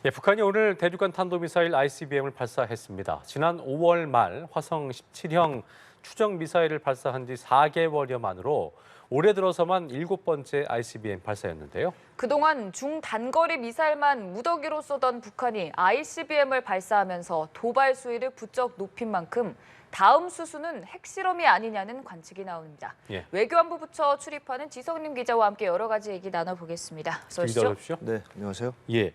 예, 북한이 오늘 대륙간 탄도미사일 ICBM을 발사했습니다. 지난 5월 말 화성 17형 추정 미사일을 발사한 지 4개월여 만으로 올해 들어서만 7번째 ICBM 발사였는데요. 그동안 중단거리 미사일만 무더기로 쏘던 북한이 ICBM을 발사하면서 도발 수위를 부쩍 높인 만큼 다음 수순은 핵실험이 아니냐는 관측이 나옵니다. 예. 외교안보 부처 출입하는 지성림 기자와 함께 여러 가지 얘기 나눠보겠습니다. 어서 오시죠. 네, 안녕하세요. 예.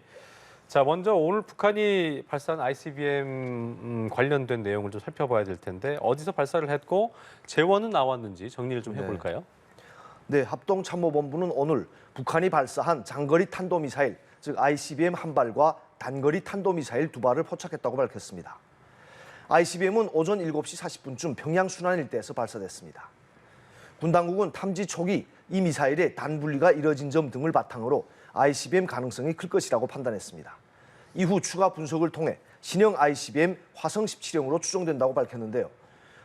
자, 먼저 오늘 북한이 발사한 ICBM 관련된 내용을 좀 살펴봐야 될 텐데 어디서 발사를 했고 재원은 나왔는지 정리를 좀 해볼까요? 네, 합동참모본부는 오늘 북한이 발사한 장거리 탄도미사일, 즉 ICBM 한 발과 단거리 탄도미사일 두 발을 포착했다고 밝혔습니다. ICBM은 오전 7시 40분쯤 평양 순안 일대에서 발사됐습니다. 군 당국은 탐지 초기 이 미사일의 단분리가 이뤄진 점 등을 바탕으로 ICBM 가능성이 클 것이라고 판단했습니다. 이후 추가 분석을 통해 신형 ICBM 화성 17형으로 추정된다고 밝혔는데요.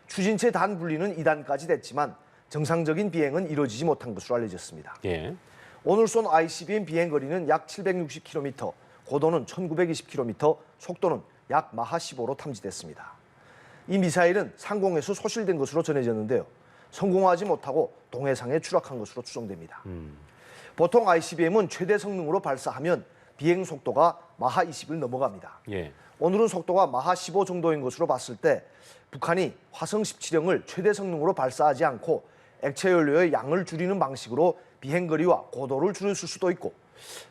추진체 단분리는 2단까지 됐지만 정상적인 비행은 이루어지지 못한 것으로 알려졌습니다. 예. 오늘 쏜 ICBM 비행 거리는 약 760km, 고도는 1920km, 속도는 약 마하 15로 탐지됐습니다. 이 미사일은 상공에서 소실된 것으로 전해졌는데요. 성공하지 못하고 동해상에 추락한 것으로 추정됩니다. 보통 ICBM은 최대 성능으로 발사하면 비행 속도가 마하 20을 넘어갑니다. 예. 오늘은 속도가 마하 15 정도인 것으로 봤을 때 북한이 화성 17형을 최대 성능으로 발사하지 않고 액체 연료의 양을 줄이는 방식으로 비행거리와 고도를 줄였을 수도 있고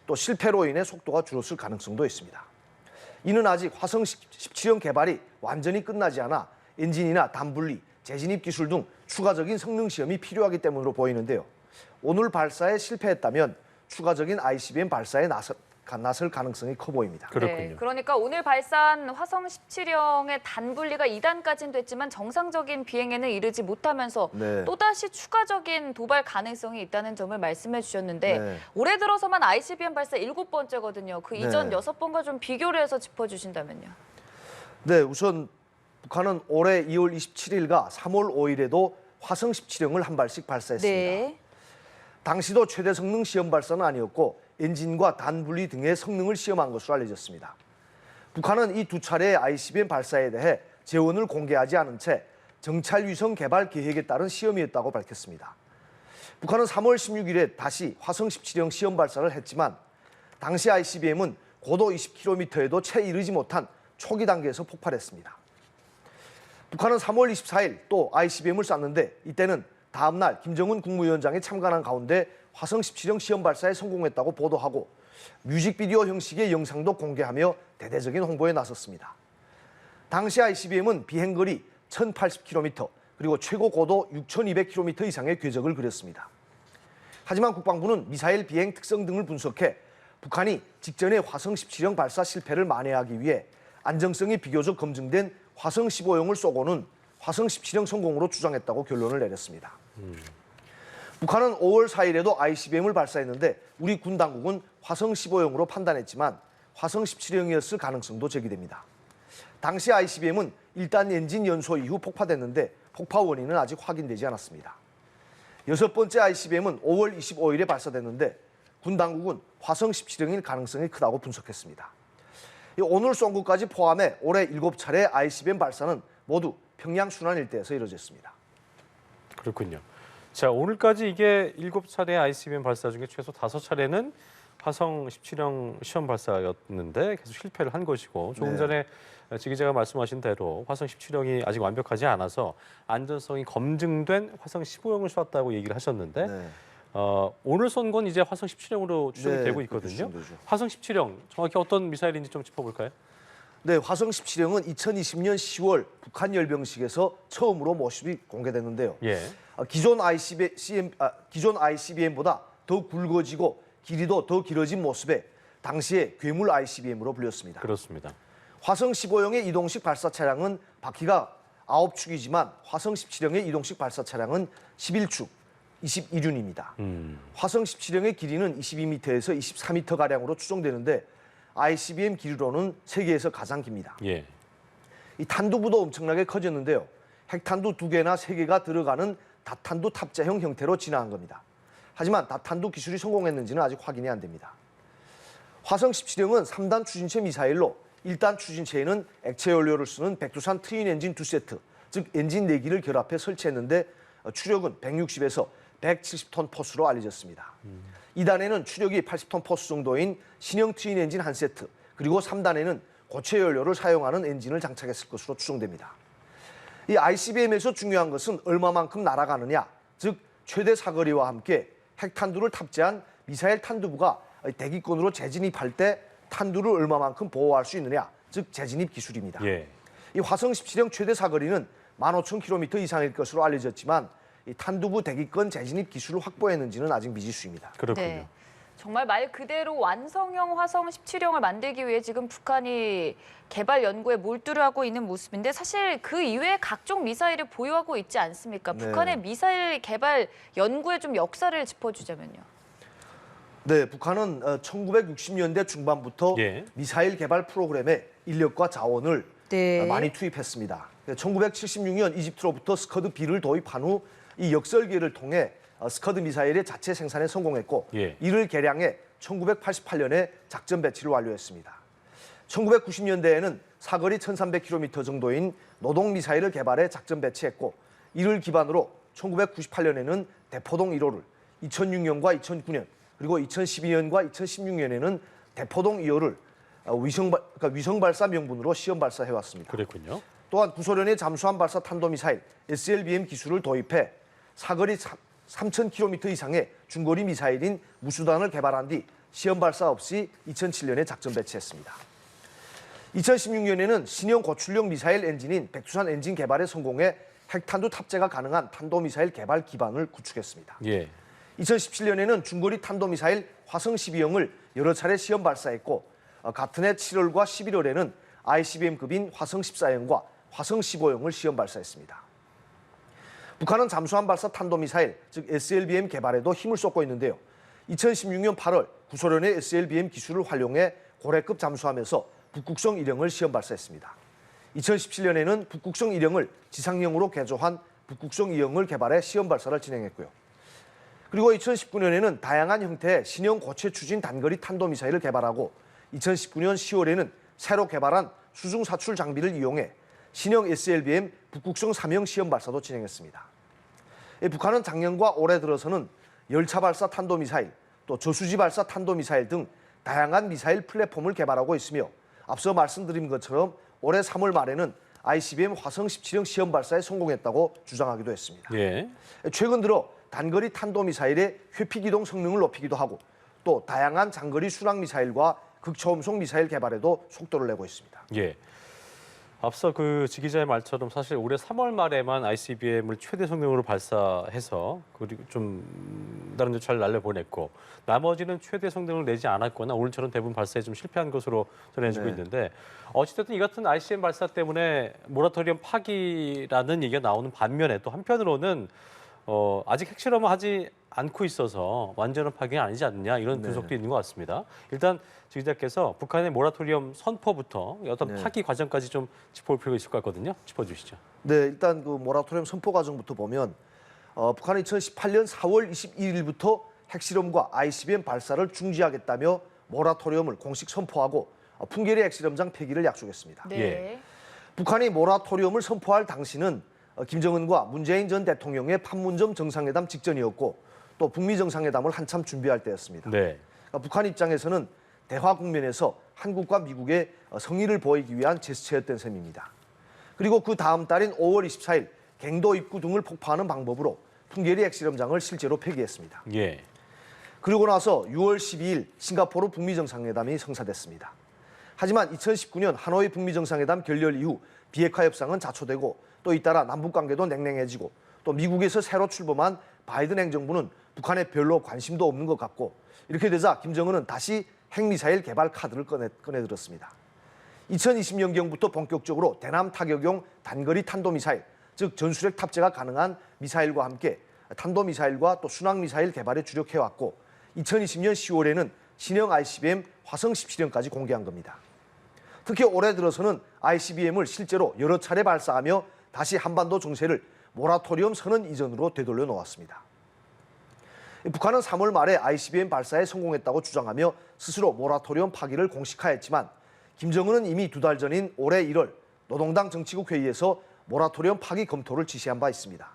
또 실패로 인해 속도가 줄었을 가능성도 있습니다. 이는 아직 화성 17형 개발이 완전히 끝나지 않아 엔진이나 단분리, 재진입 기술 등 추가적인 성능 시험이 필요하기 때문으로 보이는데요. 오늘 발사에 실패했다면 추가적인 ICBM 발사에 나설 가능성이 커 보입니다. 그렇군요. 네, 그러니까 오늘 발사한 화성 17형의 단분리가 2단까지는 됐지만 정상적인 비행에는 이르지 못하면서 또다시 추가적인 도발 가능성이 있다는 점을 말씀해 주셨는데 올해 들어서만 ICBM 발사 7번째거든요. 그 이전 6번과 좀 비교를 해서 짚어주신다면요. 네, 우선 북한은 올해 2월 27일과 3월 5일에도 화성 17형을 한 발씩 발사했습니다. 네. 당시도 최대 성능 시험 발사는 아니었고 엔진과 단분리 등의 성능을 시험한 것으로 알려졌습니다. 북한은 이 두 차례의 ICBM 발사에 대해 재원을 공개하지 않은 채 정찰 위성 개발 계획에 따른 시험이었다고 밝혔습니다. 북한은 3월 16일에 다시 화성 17형 시험 발사를 했지만 당시 ICBM은 고도 20km에도 채 이르지 못한 초기 단계에서 폭발했습니다. 북한은 3월 24일 또 ICBM을 쐈는데 이때는 다음 날 김정은 국무위원장이 참관한 가운데 화성 17형 시험 발사에 성공했다고 보도하고 뮤직비디오 형식의 영상도 공개하며 대대적인 홍보에 나섰습니다. 당시 ICBM은 비행거리 1080km 그리고 최고 고도 6200km 이상의 궤적을 그렸습니다. 하지만 국방부는 미사일 비행 특성 등을 분석해 북한이 직전에 화성 17형 발사 실패를 만회하기 위해 안정성이 비교적 검증된 화성 15형을 쏘고는 화성 17형 성공으로 주장했다고 결론을 내렸습니다. 북한은 5월 4일에도 ICBM을 발사했는데 우리 군 당국은 화성 15형으로 판단했지만 화성 17형이었을 가능성도 제기됩니다. 당시 ICBM은 일단 엔진 연소 이후 폭파됐는데 폭파 원인은 아직 확인되지 않았습니다. 6번째 ICBM은 5월 25일에 발사됐는데 군 당국은 화성 17형일 가능성이 크다고 분석했습니다. 오늘 쏜 것까지 포함해 올해 7차례 ICBM 발사는 모두 평양 순안 일대에서 이루어졌습니다. 그렇군요. 자, 오늘까지 이게 7차례 ICBM 발사 중에 최소 5차례는 화성 17형 시험 발사였는데 계속 실패를 한 것이고 조금 전에 지 기자가 말씀하신 대로 화성 17형이 아직 완벽하지 않아서 안전성이 검증된 화성 15형을 쏘았다고 얘기를 하셨는데 오늘 쏜 건 이제 화성 17형으로 추정이 되고 있거든요. 화성 17형 정확히 어떤 미사일인지 좀 짚어볼까요? 네, 화성 17형은 2020년 10월 북한 열병식에서 처음으로 모습이 공개됐는데요. 기존 ICBM보다 더 굵어지고 길이도 더 길어진 모습에 당시에 괴물 ICBM으로 불렸습니다. 그렇습니다. 화성 15형의 이동식 발사 차량은 바퀴가 9축이지만 화성 17형의 이동식 발사 차량은 11축, 21륜입니다. 화성 17형의 길이는 22m에서 24m가량으로 추정되는데 ICBM 길이로는 세계에서 가장 깁니다. 이 탄두부도 엄청나게 커졌는데요. 핵탄두 2개나 3개가 들어가는 다탄두 탑재형 형태로 진화한 겁니다. 하지만 다탄두 기술이 성공했는지는 아직 확인이 안 됩니다. 화성 17형은 3단 추진체 미사일로 1단 추진체에는 액체 연료를 쓰는 백두산 트윈 엔진 2세트, 즉 엔진 4기를 결합해 설치했는데 추력은 160에서 170톤 포수로 알려졌습니다. 2단에는 추력이 80톤 포수 정도인 신형 트윈 엔진 1세트, 그리고 3단에는 고체 연료를 사용하는 엔진을 장착했을 것으로 추정됩니다. 이 ICBM에서 중요한 것은 얼마만큼 날아가느냐, 즉 최대 사거리와 함께 핵탄두를 탑재한 미사일 탄두부가 대기권으로 재진입할 때 탄두를 얼마만큼 보호할 수 있느냐, 즉 재진입 기술입니다. 예. 이 화성 17형 최대 사거리는 15,000km 이상일 것으로 알려졌지만 이 탄두부 대기권 재진입 기술을 확보했는지는 아직 미지수입니다. 그렇군요. 네. 정말 말 그대로 완성형 화성 17형을 만들기 위해 지금 북한이 개발 연구에 몰두를 하고 있는 모습인데 사실 그 이외에 각종 미사일을 보유하고 있지 않습니까? 네. 북한의 미사일 개발 연구의 좀 역사를 짚어주자면요. 네, 북한은 1960년대 중반부터 예. 미사일 개발 프로그램에 인력과 자원을 네. 많이 투입했습니다. 1976년 이집트로부터 스커드 B를 도입한 후 이 역설계를 통해 스커드 미사일의 자체 생산에 성공했고 예. 이를 개량해 1988년에 작전 배치를 완료했습니다. 1990년대에는 사거리 1300km 정도인 노동 미사일을 개발해 작전 배치했고 이를 기반으로 1998년에는 대포동 1호를 2006년과 2009년 그리고 2012년과 2016년에는 대포동 2호를 위성 발사 명분으로 시험 발사해왔습니다. 그랬군요. 또한 구소련의 잠수함 발사 탄도미사일 SLBM 기술을 도입해 사거리 3,000km 이상의 중거리 미사일인 무수단을 개발한 뒤 시험 발사 없이 2007년에 작전 배치했습니다. 2016년에는 신형 고출력 미사일 엔진인 백두산 엔진 개발에 성공해 핵탄두 탑재가 가능한 탄도미사일 개발 기반을 구축했습니다. 예. 2017년에는 중거리 탄도미사일 화성 12형을 여러 차례 시험 발사했고 같은 해 7월과 11월에는 ICBM급인 화성 14형과 화성 15형을 시험 발사했습니다. 북한은 잠수함 발사 탄도미사일, 즉 SLBM 개발에도 힘을 쏟고 있는데요. 2016년 8월 구소련의 SLBM 기술을 활용해 고래급 잠수함에서 북극성 1형을 시험 발사했습니다. 2017년에는 북극성 1형을 지상형으로 개조한 북극성 2형을 개발해 시험 발사를 진행했고요. 그리고 2019년에는 다양한 형태의 신형 고체 추진 단거리 탄도미사일을 개발하고 2019년 10월에는 새로 개발한 수중 사출 장비를 이용해 신형 SLBM 북극성 3형 시험 발사도 진행했습니다. 북한은 작년과 올해 들어서는 열차 발사 탄도미사일, 또 저수지 발사 탄도미사일 등 다양한 미사일 플랫폼을 개발하고 있으며 앞서 말씀드린 것처럼 올해 3월 말에는 ICBM 화성 17형 시험 발사에 성공했다고 주장하기도 했습니다. 예. 최근 들어 단거리 탄도미사일의 회피기동 성능을 높이기도 하고 또 다양한 장거리 순항미사일과 극초음속 미사일 개발에도 속도를 내고 있습니다. 예. 앞서 그 지 기자의 말처럼 사실 올해 3월 말에만 ICBM을 최대 성능으로 발사해서 그리고 좀 다른 데 잘 날려보냈고 나머지는 최대 성능을 내지 않았거나 오늘처럼 대부분 발사에 좀 실패한 것으로 전해지고 네. 있는데 어찌됐든 이 같은 ICBM 발사 때문에 모라토리엄 파기라는 얘기가 나오는 반면에 또 한편으로는 아직 핵실험을 하지 않고 있어서 완전한 파기가 아니지 않느냐 이런 분석도 있는 것 같습니다. 일단 지 기자께서 북한의 모라토리엄 선포부터 어떤 파기 과정까지 좀 짚어볼 필요가 있을 것 같거든요. 짚어주시죠. 네, 일단 그 모라토리엄 선포 과정부터 보면 북한은 2018년 4월 22일부터 핵실험과 ICBM 발사를 중지하겠다며 모라토리엄을 공식 선포하고 풍계리 핵실험장 폐기를 약속했습니다. 네. 예. 북한이 모라토리엄을 선포할 당시는 김정은과 문재인 전 대통령의 판문점 정상회담 직전이었고 또 북미 정상회담을 한참 준비할 때였습니다. 네. 북한 입장에서는 대화 국면에서 한국과 미국의 성의를 보이기 위한 제스처였던 셈입니다. 그리고 그 다음 달인 5월 24일 갱도 입구 등을 폭파하는 방법으로 풍계리 핵실험장을 실제로 폐기했습니다. 예. 그리고 나서 6월 12일 싱가포르 북미 정상회담이 성사됐습니다. 하지만 2019년 하노이 북미 정상회담 결렬 이후 비핵화 협상은 자초되고 또 잇따라 남북 관계도 냉랭해지고 또 미국에서 새로 출범한 바이든 행정부는 북한에 별로 관심도 없는 것 같고 이렇게 되자 김정은은 다시 핵미사일 개발 카드를 꺼내들었습니다. 2020년경부터 본격적으로 대남 타격용 단거리 탄도미사일, 즉 전술핵 탑재가 가능한 미사일과 함께 탄도미사일과 또 순항미사일 개발에 주력해왔고 2020년 10월에는 신형 ICBM 화성 17형까지 공개한 겁니다. 특히 올해 들어서는 ICBM을 실제로 여러 차례 발사하며 다시 한반도 정세를 모라토리엄 선언 이전으로 되돌려 놓았습니다. 북한은 3월 말에 ICBM 발사에 성공했다고 주장하며 스스로 모라토리엄 파기를 공식화했지만 김정은은 이미 2달 전인 올해 1월 노동당 정치국 회의에서 모라토리엄 파기 검토를 지시한 바 있습니다.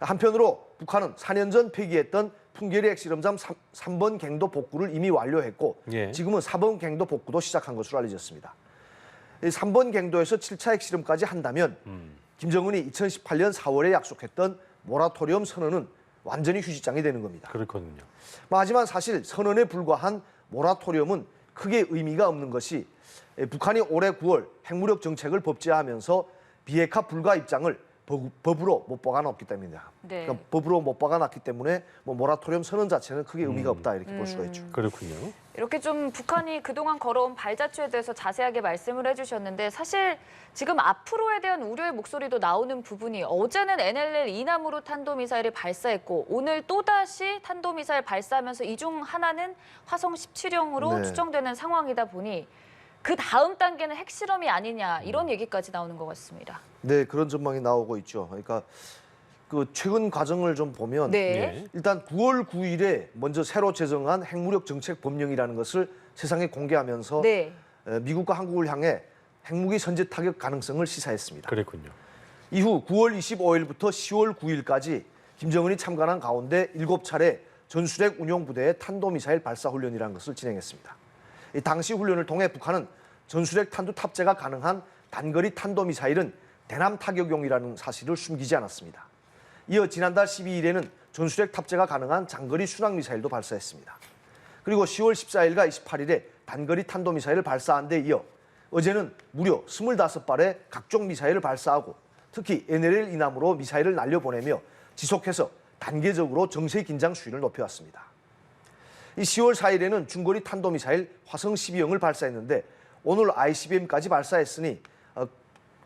한편으로 북한은 4년 전 폐기했던 풍계리 핵실험장 3번 갱도 복구를 이미 완료했고 예. 지금은 4번 갱도 복구도 시작한 것으로 알려졌습니다. 3번 갱도에서 7차 핵실험까지 한다면 김정은이 2018년 4월에 약속했던 모라토리엄 선언은 완전히 휴지장이 되는 겁니다. 그렇거든요. 하지만 사실 선언에 불과한 모라토리엄은 크게 의미가 없는 것이 북한이 올해 9월 핵무력 정책을 법제화하면서 비핵화 불가 입장을 법으로 못 박아놨기 때문입니다. 네. 그러니까 법으로 못 박아놨기 때문에 뭐 모라토리엄 선언 자체는 크게 의미가 없다 이렇게 볼 수가 있죠. 그렇군요. 이렇게 좀 북한이 그동안 걸어온 발자취에 대해서 자세하게 말씀을 해주셨는데 사실 지금 앞으로에 대한 우려의 목소리도 나오는 부분이 어제는 NLL 이남으로 탄도미사일을 발사했고 오늘 또다시 탄도미사일 발사하면서 이 중 하나는 화성 17형으로 네. 추정되는 상황이다 보니 그 다음 단계는 핵실험이 아니냐 이런 얘기까지 나오는 것 같습니다. 네, 그런 전망이 나오고 있죠. 그러니까 그 최근 과정을 좀 보면 네. 예. 일단 9월 9일에 먼저 새로 제정한 핵무력 정책 법령이라는 것을 세상에 공개하면서 네. 미국과 한국을 향해 핵무기 선제 타격 가능성을 시사했습니다. 그랬군요. 이후 9월 25일부터 10월 9일까지 김정은이 참관한 가운데 7차례 전술핵 운용부대의 탄도미사일 발사 훈련이라는 것을 진행했습니다. 이 당시 훈련을 통해 북한은 전술핵 탄두 탑재가 가능한 단거리 탄도미사일은 대남 타격용이라는 사실을 숨기지 않았습니다. 이어 지난달 12일에는 전술핵 탑재가 가능한 장거리 순항미사일도 발사했습니다. 그리고 10월 14일과 28일에 단거리 탄도미사일을 발사한 데 이어 어제는 무려 25발의 각종 미사일을 발사하고 특히 NLL 이남으로 미사일을 날려보내며 지속해서 단계적으로 정세 긴장 수위를 높여왔습니다. 이 10월 4일에는 중거리 탄도미사일 화성 12형을 발사했는데 오늘 ICBM까지 발사했으니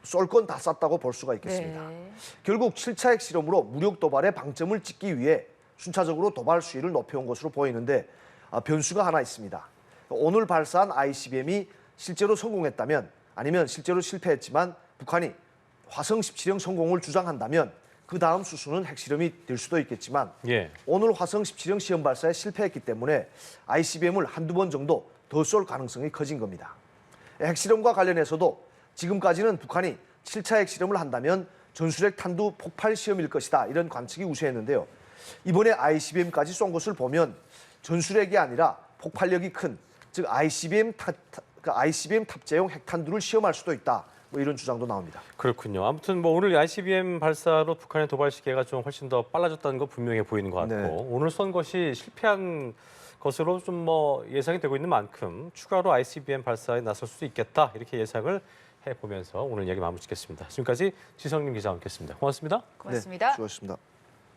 쏠 건 다 쐈다고 볼 수가 있겠습니다. 네. 결국 7차 핵실험으로 무력 도발의 방점을 찍기 위해 순차적으로 도발 수위를 높여온 것으로 보이는데 변수가 하나 있습니다. 오늘 발사한 ICBM이 실제로 성공했다면 아니면 실제로 실패했지만 북한이 화성 17형 성공을 주장한다면 그 다음 수순은 핵실험이 될 수도 있겠지만 예. 오늘 화성 17형 시험 발사에 실패했기 때문에 ICBM을 한두 번 정도 더 쏠 가능성이 커진 겁니다. 핵실험과 관련해서도 지금까지는 북한이 7차 핵실험을 한다면 전술핵 탄두 폭발 시험일 것이다 이런 관측이 우세했는데요. 이번에 ICBM까지 쏜 것을 보면 전술핵이 아니라 폭발력이 큰 즉 ICBM 탑재용 핵탄두를 시험할 수도 있다. 뭐 이런 주장도 나옵니다. 그렇군요. 아무튼 뭐 오늘 ICBM 발사로 북한의 도발 시계가 좀 훨씬 더 빨라졌다는 거 분명해 보이는 것 같고 네. 오늘 쏜 것이 실패한 것으로 좀 뭐 예상이 되고 있는 만큼 추가로 ICBM 발사에 나설 수도 있겠다 이렇게 예상을 해보면서 오늘 이야기 마무리 짓겠습니다. 지금까지 지성님 기자와 함께했습니다. 고맙습니다. 고맙습니다. 네, 수고하셨습니다.